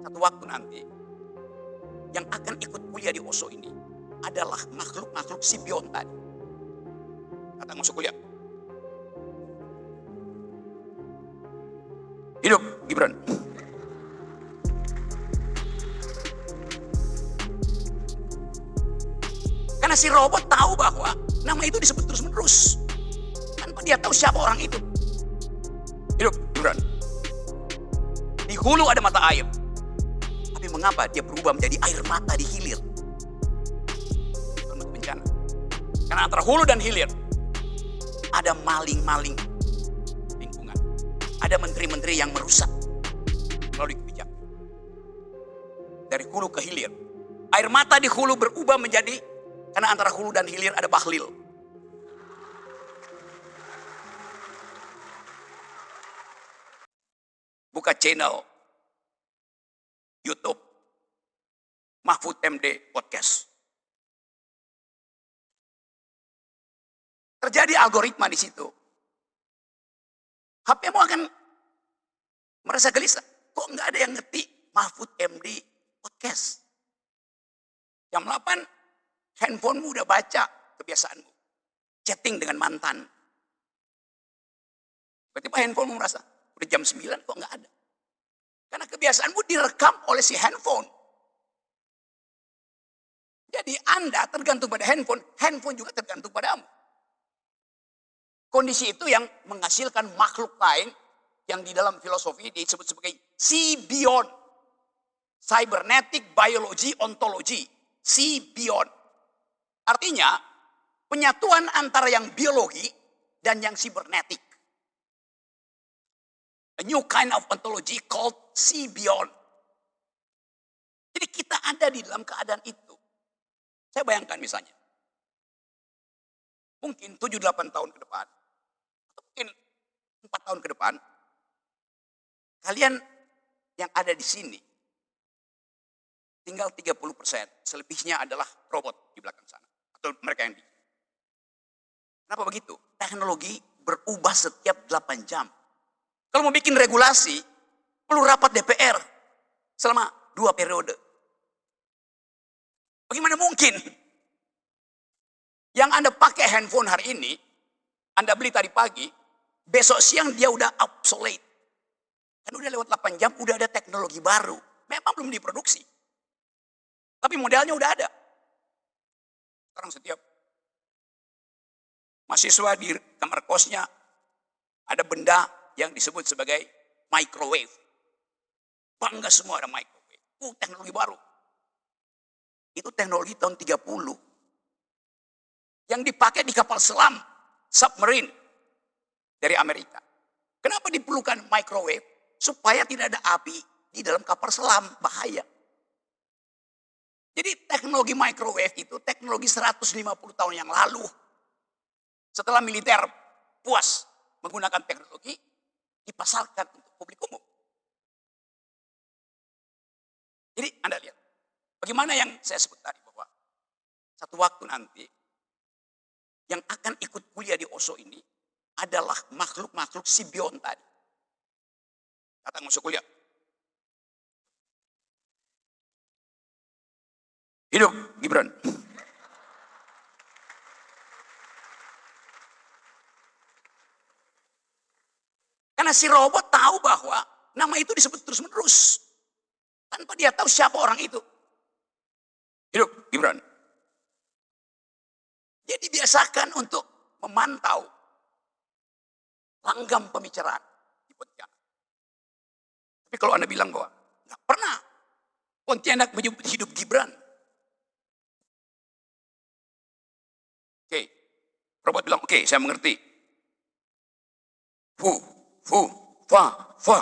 Satu waktu nanti, yang akan ikut kuliah di Osho ini adalah makhluk-makhluk simbion tadi. Datang masuk kuliah. Hidup, Gibran. Karena si robot tahu bahwa nama itu disebut terus-menerus. Tanpa dia tahu siapa orang itu. Hidup, Gibran. Di hulu ada mata air. Tapi mengapa dia berubah menjadi air mata di hilir? Karena bencana. Karena antara hulu dan hilir ada maling-maling lingkungan. Ada menteri-menteri yang merusak melalui kebijakan. Dari hulu ke hilir. Air mata di hulu berubah menjadi, karena antara hulu dan hilir ada bahlil. Buka channel YouTube Mahfud MD Podcast. Terjadi algoritma di situ. HP-mu akan merasa gelisah. Kok nggak ada yang ngetik Mahfud MD Podcast? Jam 8, handphonemu udah baca kebiasaanmu. Chatting dengan mantan. Tiba-tiba handphonemu merasa, udah jam 9 kok nggak ada. Karena kebiasaanmu direkam oleh si handphone. Jadi Anda tergantung pada handphone, handphone juga tergantung padamu. Kondisi itu yang menghasilkan makhluk lain yang di dalam filosofi disebut sebagai symbiont. Cybernetic Biology Ontology. Symbiont. Artinya penyatuan antara yang biologi dan yang cybernetic. A new kind of ontology called symbiont. Jadi kita ada di dalam keadaan itu. Saya bayangkan misalnya. Mungkin 7-8 tahun ke depan. Atau mungkin 4 tahun ke depan. Kalian yang ada di sini. Tinggal 30%. Selebihnya adalah robot di belakang sana. Atau mereka yang di. Kenapa begitu? Teknologi berubah setiap 8 jam. Kalau mau bikin regulasi, perlu rapat DPR selama 2 periode. Bagaimana mungkin? Yang Anda pakai handphone hari ini, Anda beli tadi pagi, besok siang dia udah obsolete. Kan udah lewat 8 jam, udah ada teknologi baru. Memang belum diproduksi. Tapi modelnya udah ada. Sekarang setiap mahasiswa di kamar kosnya ada benda yang disebut sebagai microwave. Bangga semua ada microwave. Teknologi baru. Itu teknologi tahun 30. Yang dipakai di kapal selam, submarine dari Amerika. Kenapa diperlukan microwave? Supaya tidak ada api di dalam kapal selam, bahaya. Jadi teknologi microwave itu teknologi 150 tahun yang lalu. Setelah militer puas menggunakan teknologi, dipasarkan untuk publik umum. Jadi Anda lihat, bagaimana yang saya sebut tadi bahwa satu waktu nanti yang akan ikut kuliah di Osho ini adalah makhluk-makhluk simbiont tadi. Datang masuk kuliah. Hidup, Gibran. Karena si robot tahu bahwa nama itu disebut terus-menerus. Tanpa dia tahu siapa orang itu. Hidup, Gibran. Dia dibiasakan untuk memantau langgam pembicaraan di Pontianak. Tapi kalau Anda bilang bahwa nggak pernah Pontianak menyebut hidup Gibran. Oke, robot bilang, oke, saya mengerti. Fu, fa.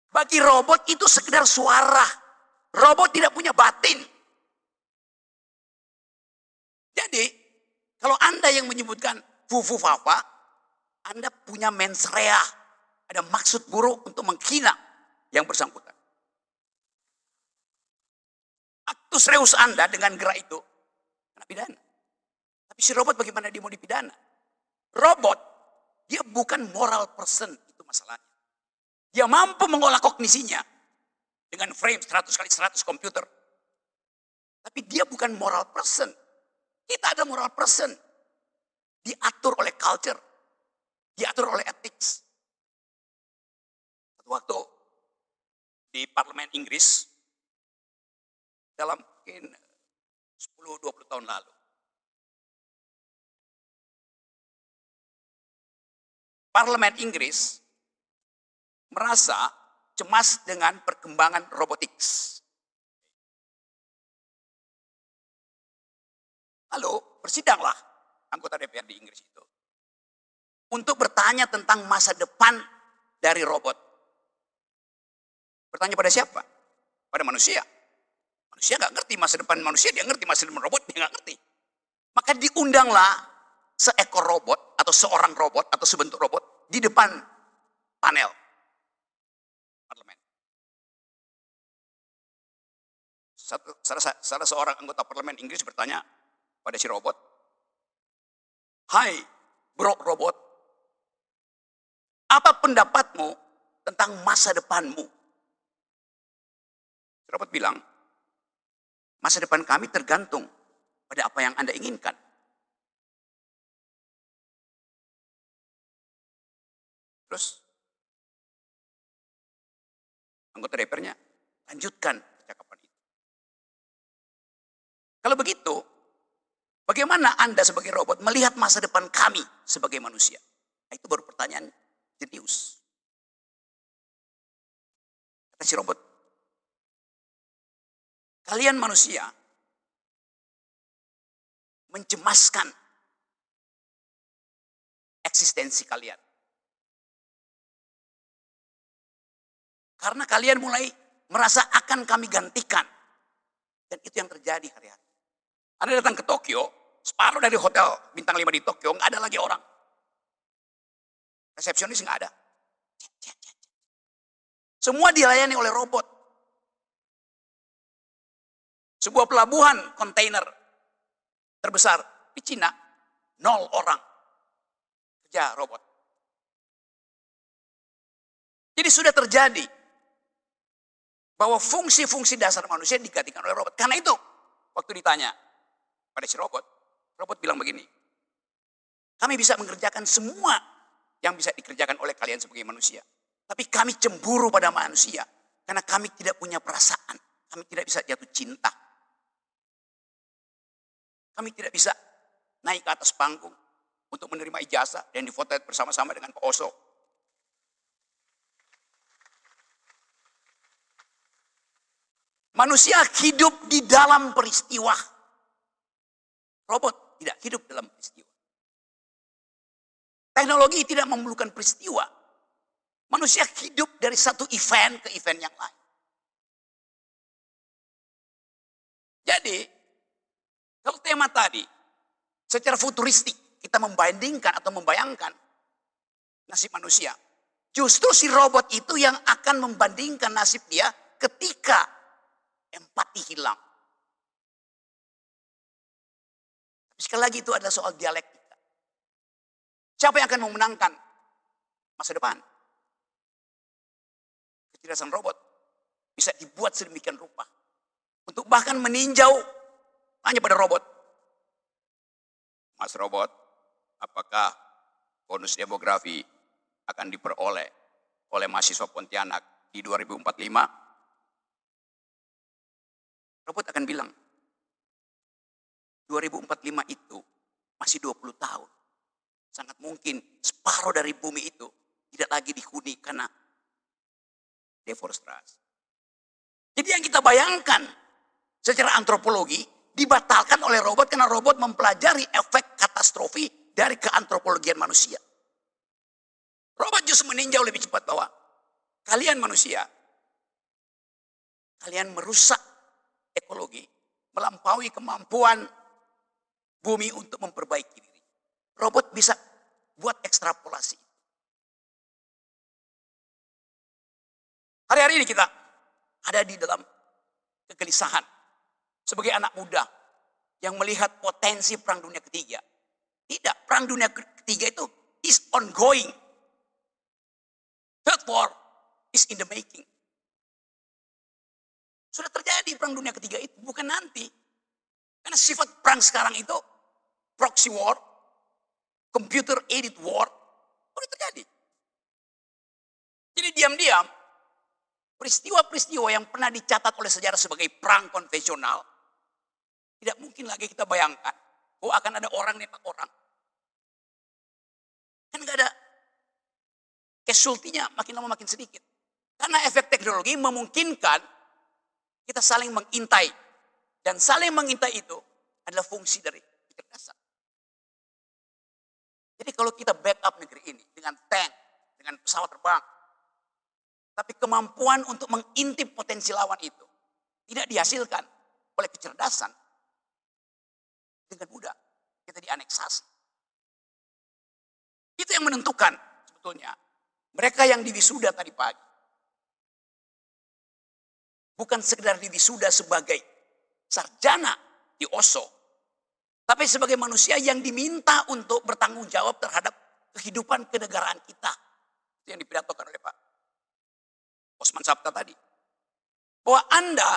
Bagi robot itu sekedar suara. Robot tidak punya batin. Jadi, kalau Anda yang menyebutkan fu, fa, Anda punya mens rea. Ada maksud buruk untuk menghina yang bersangkutan. Aktus reus Anda dengan gerak itu kena pidana. Tapi si robot bagaimana dia mau dipidana? Robot bukan moral person, itu masalahnya. Dia mampu mengolah kognisinya dengan frame 100 kali 100 komputer. Tapi dia bukan moral person. Kita ada moral person. Diatur oleh culture. Diatur oleh ethics. Satu waktu di parlemen Inggris, dalam mungkin 10-20 tahun lalu, parlemen Inggris merasa cemas dengan perkembangan robotics. Lalu bersidanglah anggota DPR di Inggris itu untuk bertanya tentang masa depan dari robot. Bertanya pada siapa? Pada manusia. Manusia nggak ngerti masa depan manusia, dia ngerti masa depan robot, dia nggak ngerti. Maka diundanglah seekor robot atau seorang robot atau sebentuk robot di depan panel parlemen. Salah seorang anggota parlemen Inggris bertanya pada si robot, "Hai bro robot, apa pendapatmu tentang masa depanmu?" Robot bilang, "Masa depan kami tergantung pada apa yang Anda inginkan." Terus anggota DPR-nya lanjutkan percakapan itu. Kalau begitu, bagaimana Anda sebagai robot melihat masa depan kami sebagai manusia? Nah, itu baru pertanyaan jenius. Kata si robot, "Kalian manusia mencemaskan eksistensi kalian. Karena kalian mulai merasa akan kami gantikan." Dan itu yang terjadi hari-hari. Anda datang ke Tokyo, separuh dari hotel bintang 5 di Tokyo, nggak ada lagi orang. Resepsionis nggak ada. Semua dilayani oleh robot. Sebuah pelabuhan kontainer terbesar di Cina, 0 orang. Kerja robot. Jadi sudah terjadi bahwa fungsi-fungsi dasar manusia digantikan oleh robot. Karena itu, waktu ditanya pada si robot bilang begini, "Kami bisa mengerjakan semua yang bisa dikerjakan oleh kalian sebagai manusia. Tapi kami cemburu pada manusia karena kami tidak punya perasaan. Kami tidak bisa jatuh cinta. Kami tidak bisa naik ke atas panggung untuk menerima ijazah dan difoto bersama-sama dengan Pak Oso. Manusia hidup di dalam peristiwa. Robot tidak hidup dalam peristiwa. Teknologi tidak memerlukan peristiwa. Manusia hidup dari satu event ke event yang lain. Jadi, kalau tema tadi, secara futuristik, kita membandingkan atau membayangkan nasib manusia. Justru si robot itu yang akan membandingkan nasib dia ketika empati hilang. Sekali lagi itu adalah soal dialektika. Siapa yang akan memenangkan masa depan? Kecerdasan robot bisa dibuat sedemikian rupa. Untuk bahkan meninjau hanya pada robot. "Mas robot, apakah bonus demografi akan diperoleh oleh mahasiswa Pontianak di 2045? Robot akan bilang, 2045 itu masih 20 tahun. Sangat mungkin separuh dari bumi itu tidak lagi dihuni karena deforestasi. Jadi yang kita bayangkan secara antropologi dibatalkan oleh robot karena robot mempelajari efek katastrofi dari keantropologian manusia. Robot justru meninjau lebih cepat bahwa kalian manusia, kalian merusak ekologi, melampaui kemampuan bumi untuk memperbaiki diri. Robot bisa buat ekstrapolasi. Hari-hari ini kita ada di dalam kegelisahan sebagai anak muda yang melihat potensi perang dunia ketiga. Tidak, perang dunia ketiga itu is ongoing. Third war is in the making. Sudah terjadi perang dunia ketiga itu, bukan nanti. Karena sifat perang sekarang itu proxy war, computer aided war, sudah terjadi. Jadi diam-diam, peristiwa-peristiwa yang pernah dicatat oleh sejarah sebagai perang konvensional, tidak mungkin lagi kita bayangkan bahwa akan ada orang nembak orang. Kan gak ada casualty-nya makin lama makin sedikit. Karena efek teknologi memungkinkan kita saling mengintai. Dan saling mengintai itu adalah fungsi dari kecerdasan. Jadi kalau kita backup negeri ini dengan tank, dengan pesawat terbang, tapi kemampuan untuk mengintip potensi lawan itu tidak dihasilkan oleh kecerdasan, dengan mudah kita dianeksasi. Itu yang menentukan sebetulnya mereka yang diwisuda tadi pagi. Bukan sekedar diwisuda sebagai sarjana di Oslo, tapi sebagai manusia yang diminta untuk bertanggung jawab terhadap kehidupan kenegaraan kita. Itu yang dipidatokan oleh Pak Osman Sabta tadi. Bahwa Anda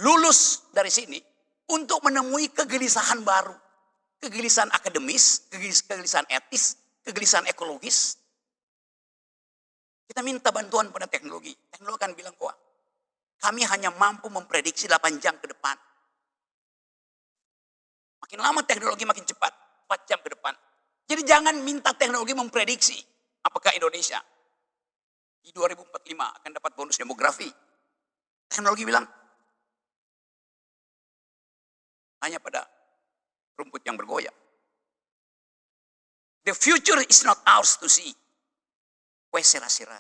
lulus dari sini untuk menemui kegelisahan baru. Kegelisahan akademis, kegelisahan etis, kegelisahan ekologis. Kita minta bantuan pada teknologi. Teknologi akan bilang bahwa kami hanya mampu memprediksi 8 jam ke depan. Makin lama teknologi makin cepat, 4 jam ke depan. Jadi jangan minta teknologi memprediksi apakah Indonesia di 2045 akan dapat bonus demografi. Teknologi bilang hanya pada rumput yang bergoyang. The future is not ours to see. Sera-sera.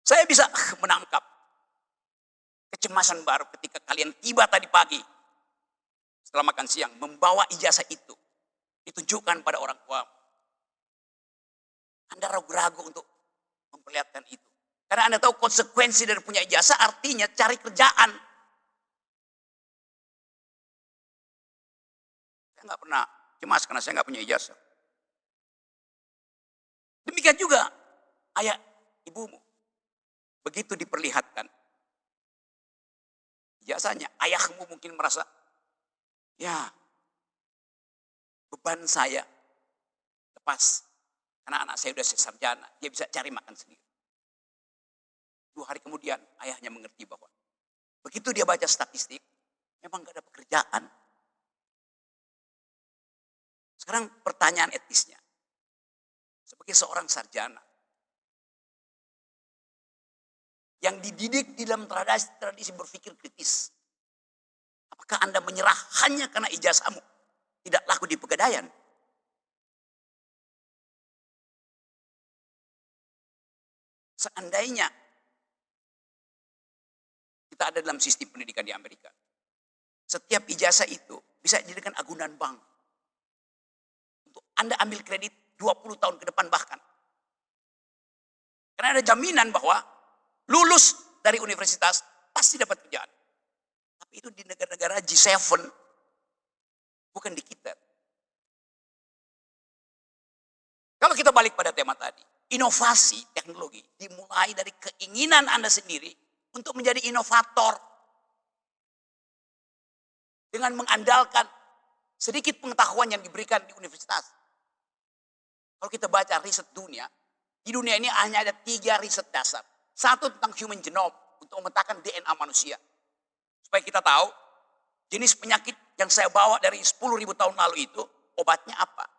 Saya bisa menangkap kecemasan baru ketika kalian tiba tadi pagi setelah makan siang membawa ijazah itu ditunjukkan pada orang tua. Anda ragu-ragu untuk memperlihatkan itu. Karena Anda tahu konsekuensi dari punya ijazah artinya cari kerjaan. Saya nggak pernah cemas karena saya nggak punya ijazah. Demikian juga ayah ibumu. Begitu diperlihatkan ijazahnya, ayahmu mungkin merasa, ya beban saya lepas. Karena anak saya sudah sarjana, dia bisa cari makan sendiri. 2 hari kemudian ayahnya mengerti bahwa begitu dia baca statistik, memang gak ada pekerjaan. Sekarang pertanyaan etisnya. Sebagai seorang sarjana yang dididik di dalam tradisi berpikir kritis, apakah Anda menyerah hanya karena ijazahmu tidak laku di Pegadaian? Seandainya kita ada dalam sistem pendidikan di Amerika, setiap ijazah itu bisa dijadikan agunan bank untuk Anda ambil kredit 20 tahun ke depan bahkan. Karena ada jaminan bahwa lulus dari universitas pasti dapat kerjaan. Tapi itu di negara-negara G7, bukan di kita. Kalau kita balik pada tema tadi, inovasi teknologi dimulai dari keinginan Anda sendiri untuk menjadi inovator. Dengan mengandalkan sedikit pengetahuan yang diberikan di universitas. Kalau kita baca riset dunia, di dunia ini hanya ada 3 riset dasar. 1 tentang human genome untuk memetakan DNA manusia. Supaya kita tahu jenis penyakit yang saya bawa dari 10.000 tahun lalu itu obatnya apa.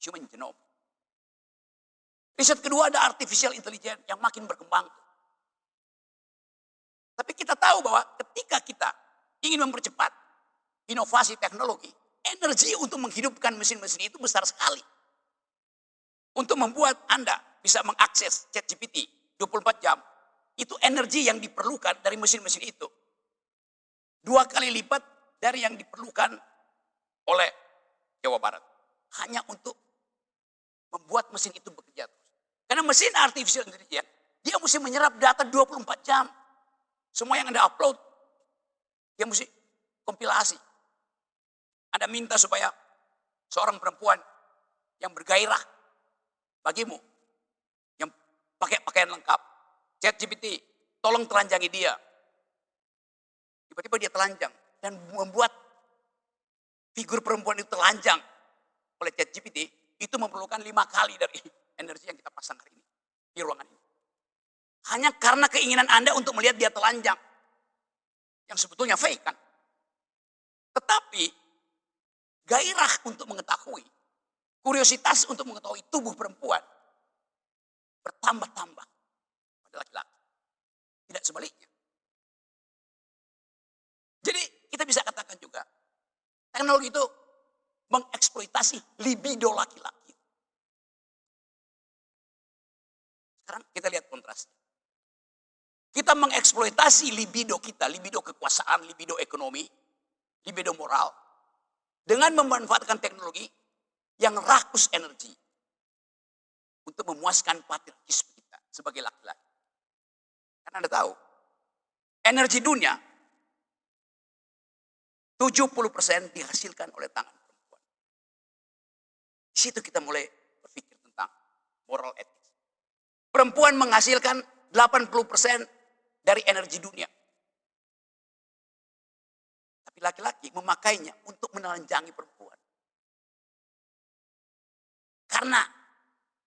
Human genome. Riset kedua ada artificial intelligence yang makin berkembang. Tapi kita tahu bahwa ketika kita ingin mempercepat inovasi teknologi, energi untuk menghidupkan mesin-mesin itu besar sekali. Untuk membuat Anda bisa mengakses ChatGPT 24 jam, itu energi yang diperlukan dari mesin-mesin itu 2 kali lipat dari yang diperlukan oleh Jawa Barat. Hanya untuk membuat mesin itu bekerja terus. Karena mesin artificial intelligence, dia mesti menyerap data 24 jam. Semua yang Anda upload, dia mesti kompilasi. Anda minta supaya seorang perempuan yang bergairah bagimu, yang pakai pakaian lengkap, ChatGPT, tolong telanjangi dia. Tiba-tiba dia telanjang dan membuat figur perempuan itu telanjang oleh ChatGPT, itu memerlukan 5 kali dari energi yang kita pasang hari ini di ruangan ini. Hanya karena keinginan Anda untuk melihat dia telanjang. Yang sebetulnya fake kan. Tetapi gairah untuk mengetahui, kuriositas untuk mengetahui tubuh perempuan bertambah-tambah pada laki-laki. Tidak sebaliknya. Jadi kita bisa katakan juga, teknologi itu mengeksploitasi libido laki-laki. Sekarang kita lihat kontrasnya. Kita mengeksploitasi libido kita, libido kekuasaan, libido ekonomi, libido moral, dengan memanfaatkan teknologi yang rakus energi untuk memuaskan patriarkisme kita sebagai laki-laki. Karena Anda tahu, energi dunia 70% dihasilkan oleh tangan perempuan. Di situ kita mulai berpikir tentang moral etis. Perempuan menghasilkan 80% dari energi dunia. Tapi laki-laki memakainya untuk menelanjangi perempuan. Karena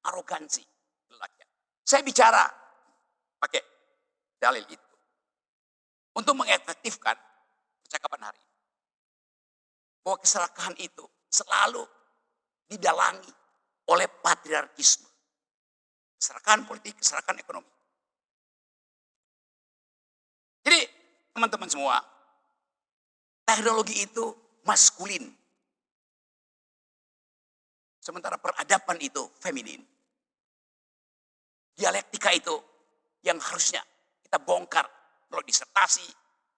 arogansi lelaki. Saya bicara pakai dalil itu untuk mengefektifkan percakapan hari ini. Bahwa keserakahan itu selalu didalangi oleh patriarkisme. Keserakahan politik, keserakahan ekonomi. Jadi teman-teman semua, teknologi itu maskulin. Sementara peradaban itu feminin. Dialektika itu yang harusnya kita bongkar melalui disertasi,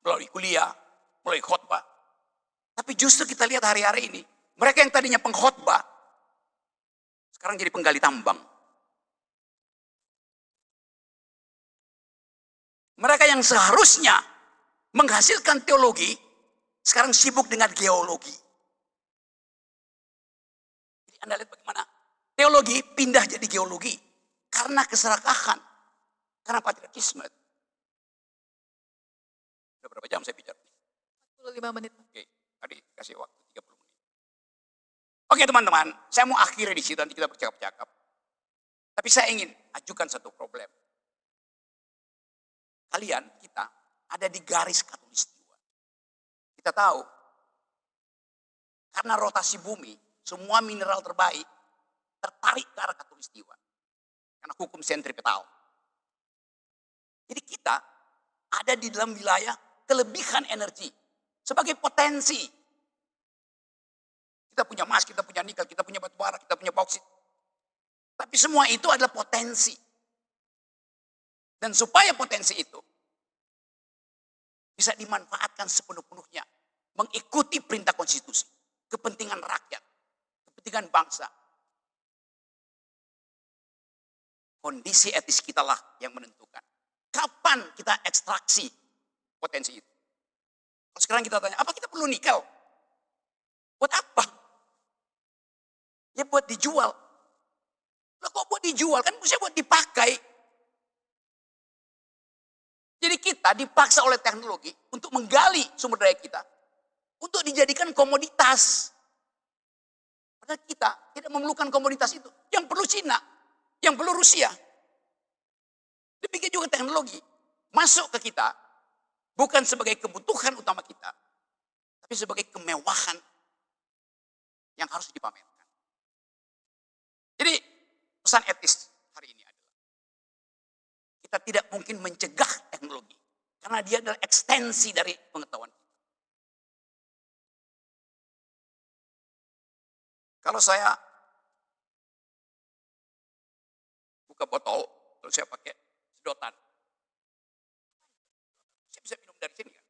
melalui kuliah, melalui khotbah. Tapi justru kita lihat hari-hari ini, mereka yang tadinya pengkhotbah, sekarang jadi penggali tambang. Mereka yang seharusnya menghasilkan teologi, sekarang sibuk dengan geologi. Jadi Anda lihat bagaimana teologi pindah jadi geologi. Karena keserakahan. Karena patriarkisme. Sudah berapa jam saya bicara? 45 menit. Oke, tadi kasih waktu 30 menit. Oke teman-teman, saya mau akhiri di situ, nanti kita bercakap-cakap. Tapi saya ingin ajukan satu problem. Kalian, kita, ada di garis khatulistiwa. Kita tahu, karena rotasi bumi, semua mineral terbaik tertarik ke arah khatulistiwa. Karena hukum sentripetal. Jadi kita ada di dalam wilayah kelebihan energi. Sebagai potensi. Kita punya emas, kita punya nikel, kita punya batu bara, kita punya bauksit. Tapi semua itu adalah potensi. Dan supaya potensi itu bisa dimanfaatkan sepenuh-penuhnya. Mengikuti perintah konstitusi. Kepentingan rakyat. Kepentingan bangsa. Kondisi etis kita lah yang menentukan. Kapan kita ekstraksi potensi itu? Kalau sekarang kita tanya, apa kita perlu nikel? Buat apa? Ya buat dijual. Lah kok buat dijual? Kan mesti buat dipakai. Jadi kita dipaksa oleh teknologi untuk menggali sumber daya kita. Untuk dijadikan komoditas. Padahal kita tidak memerlukan komoditas itu. Yang perlu Cina. Yang perlu Rusia. Demikian juga teknologi. Masuk ke kita. Bukan sebagai kebutuhan utama kita. Tapi sebagai kemewahan. Yang harus dipamerkan. Jadi pesan etis hari ini adalah. Kita tidak mungkin mencegah teknologi. Karena dia adalah ekstensi dari pengetahuan kita. Kalau saya buka botol, lalu saya pakai sedotan. Saya bisa minum dari sini kan?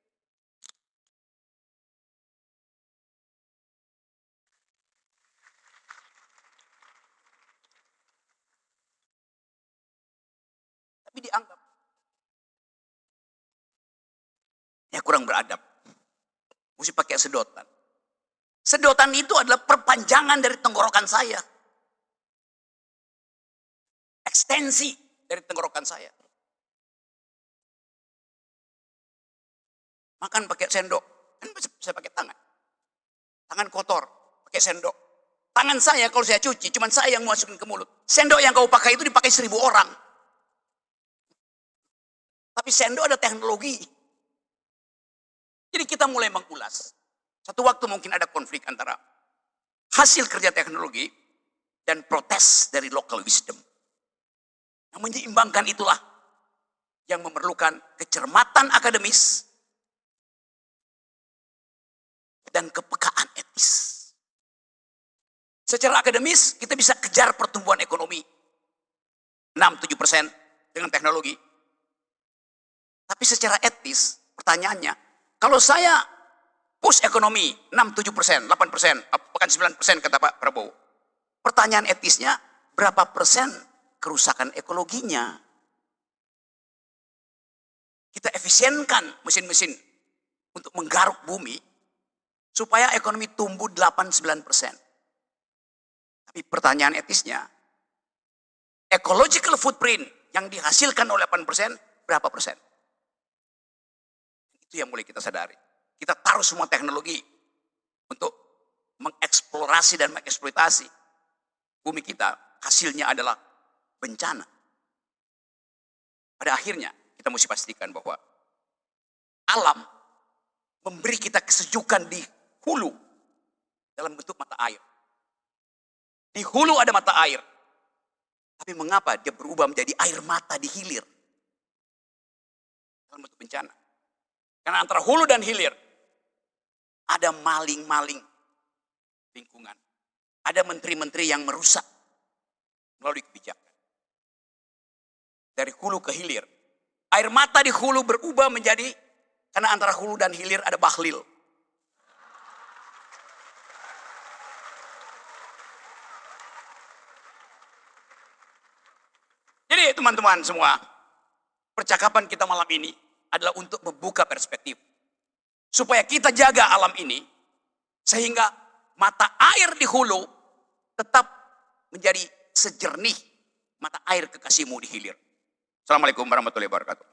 Tapi dianggap ya kurang beradab. Mesti pakai sedotan. Sedotan itu adalah perpanjangan dari tenggorokan saya. Ekstensi dari tenggorokan saya. Makan pakai sendok, kan saya pakai tangan. Tangan kotor, pakai sendok. Tangan saya kalau saya cuci, cuma saya yang masukin ke mulut. Sendok yang kau pakai itu dipakai 1000 orang. Tapi sendok ada teknologi. Jadi kita mulai mengulas. Satu waktu mungkin ada konflik antara hasil kerja teknologi dan protes dari local wisdom. Yang menyeimbangkan itulah yang memerlukan kecermatan akademis dan kepekaan etis. Secara akademis kita bisa kejar pertumbuhan ekonomi 6-7% dengan teknologi. Tapi secara etis pertanyaannya, kalau saya push ekonomi 6-7%, 8%, bahkan 9% kata Pak Prabowo. Pertanyaan etisnya, berapa persen kerusakan ekologinya? Kita efisienkan mesin-mesin untuk menggaruk bumi supaya ekonomi tumbuh 8-9%. Tapi pertanyaan etisnya, ecological footprint yang dihasilkan oleh 8%, berapa persen? Itu yang mulai kita sadari. Kita taruh semua teknologi untuk mengeksplorasi dan mengeksploitasi bumi kita. Hasilnya adalah bencana. Pada akhirnya kita mesti pastikan bahwa alam memberi kita kesejukan di hulu dalam bentuk mata air. Di hulu ada mata air. Tapi mengapa dia berubah menjadi air mata di hilir? Dalam bentuk bencana. Karena antara hulu dan hilir ada maling-maling lingkungan. Ada menteri-menteri yang merusak melalui kebijakan. Dari hulu ke hilir. Air mata di hulu berubah menjadi, karena antara hulu dan hilir ada bahlil. Jadi teman-teman semua, percakapan kita malam ini adalah untuk membuka perspektif. Supaya kita jaga alam ini, sehingga mata air di hulu tetap menjadi sejernih mata air kekasihmu di hilir. Assalamualaikum warahmatullahi wabarakatuh.